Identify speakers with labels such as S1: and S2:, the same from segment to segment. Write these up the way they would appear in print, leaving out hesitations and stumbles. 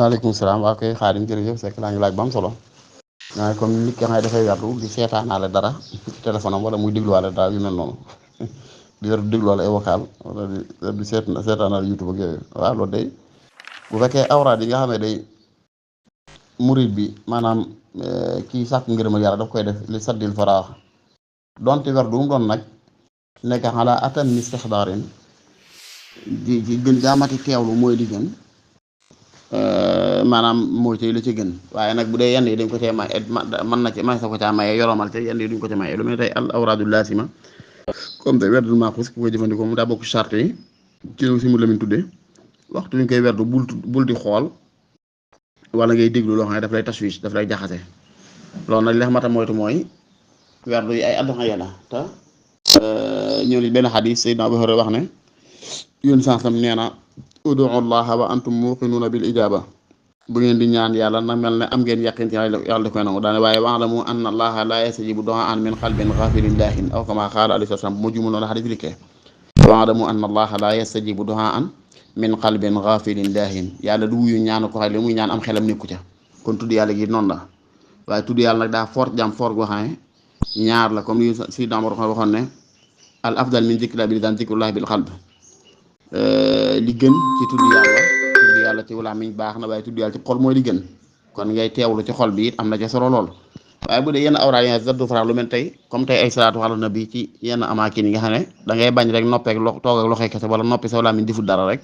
S1: waaleykum salaam waa koy Xaadim jërëjëf c'est que laa ngi laaj ba am solo waaye comme nit ki nga xam ne dafay werdu di seetaanaale dara ci téléphone am wala muy dégluwaale dara yu mel noonu di yor dégluwaale ay vocal wala di seetaanaale YouTube ak yooyu waaw loolu day bu fekkee awraad yi nga xam ne day murid bi maanaam kii sàkk ngërëmal yàlla daf koy def li saddil faraax donte werdu mu doon nag nekk xalaa atan ni istixdaarin ji gën jaamati teewlu mooy li gën maanaam mooy tey la ci gën waaye nag bu dee yenn yi dañ ko cee may mën na ci may sa ko caa maye yoromal te yenn yi duñ ko ci maye lu mel ne tey al awraadu laasima comme tey werdul maaxus ku koy jëfandikoo mu daa bokk charte yi ci si mu lamin tuddee waxtu ñu koy werdu bul di xool wala ngay déglu loo xam ne daf lay tashwish daf lay jaxase loolu nag li xamata moytu mooy werdu yi ay adduxa la te ñëw ni benn xadis Seydina Abu Hurayra wax ne yoon sansam nee na udu allaha wa antum muqinuuna bil ijaba bu ngeen di ñaan yàlla na mel ne am ngeen yàqin ci yàlla da koy nangu daane waaye wa'lamu anna allaha la yastajibu du'aan min qalbin ghafilin lahin aw kama qaala alayhi salaam bu ma juumul noonu xadis bi dikkee wa'lamu anna allaha la yastajibu du'aan min qalbin ghafilin lahin yàlla du wuyu ñaan ko xay li muy ñaan am xelam nekku ca kon tudd yàlla gi noonu la waaye tudd yàlla nag daa fort jàmm fort goo xam ne ñaar la comme li si damar waxoon ne al afdal min zikrillah bi lisaan zikrullah bil qalb li gën ci tudd yàlla ci làmmiñ baax na waaye tudd yàlla ci xol mooy li gën kon ngay teewlu ci xol bi it am na ca solo lool waaye bu dee yenn awraad yi zaddu fara lu mel tey comme tey ay salaatu ala nabi ci yenn amaakin yi nga xam ne da ngay bañ rek noppeek toog ak loxoy kese wala noppi sa làmmiñ deful dara rek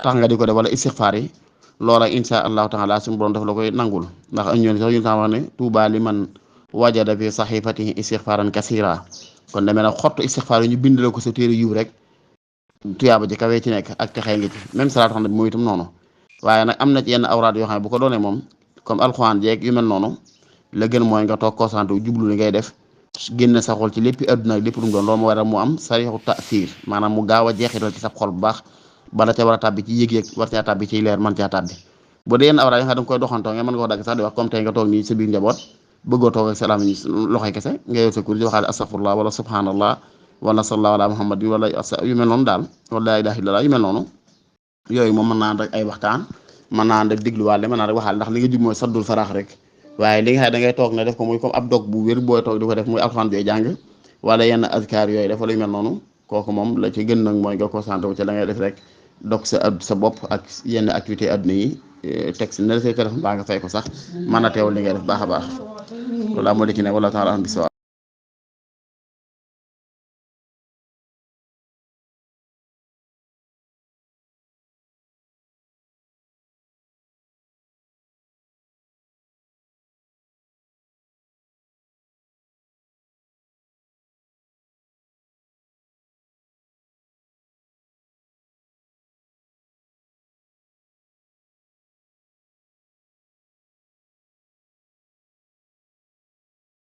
S1: tax nga di ko def wala istixfaar yi loola insha allahu taala suñu borom daf la koy nangul ndax ñoon sax yu wax ne tuuba li man wajada fi saxifatihi istixfaaran kasira kon demee nag xottu istixfaar yi ñu bind la ko sa téere yiw rek tuyaaba ji kawee ci nekk ak texee ngi ci même salaatu xam ne mooy itam noonu waaye nag am na ci yenn awraad yoo xam ne bu ko doonee moom comme alxuraan jeeg yu mel noonu la gën mooy nga toog concentré jublu li ngay def génn sa xol ci lépp adduna ak lépp lu mu doon loolu moo waral mu am sarixu taasiir maanaam mu gaaw a jeexital ci sa xol bu baax bala ca war a tàbbi ci yëg-yëg war caa tàbbi ci leer man caa tàbbi bu dee yenn awraad yi nga xam da nga koy doxantoo nga mën nga ko dagg sax di wax comme tey nga toog nii sa biir njaboot bëggoo toog ak sa làmmiñ loxoy kese nga yow sa kur di waxaale astaghfirullah wala subhanallah wala sallallahu ala muhammadin wala yu mel noonu daal wala la ilaha illallah yu mel noonu yooyu moom mën naa ànd ak ay waxtaan mën naa ànd ak dégluwaale mën naa rek waxaale ndax li nga jub mooy saddul faraax rek waaye li nga xam da ngay toog ne def ko muy comme ab dog bu wér booy toog di ko def muy alxuraan jooy jàng wala yenn azkar yooyu def wala yu mel noonu kooku moom la ci gën nag mooy nga concentré wu ci la ngay def rek dog sa bopp ak yenn activité adduna yi teg si ne la say téléphone baa nga fay ko sax mën a teewul li ngay def baax a baax loolu moo di ci ne wala taala am bi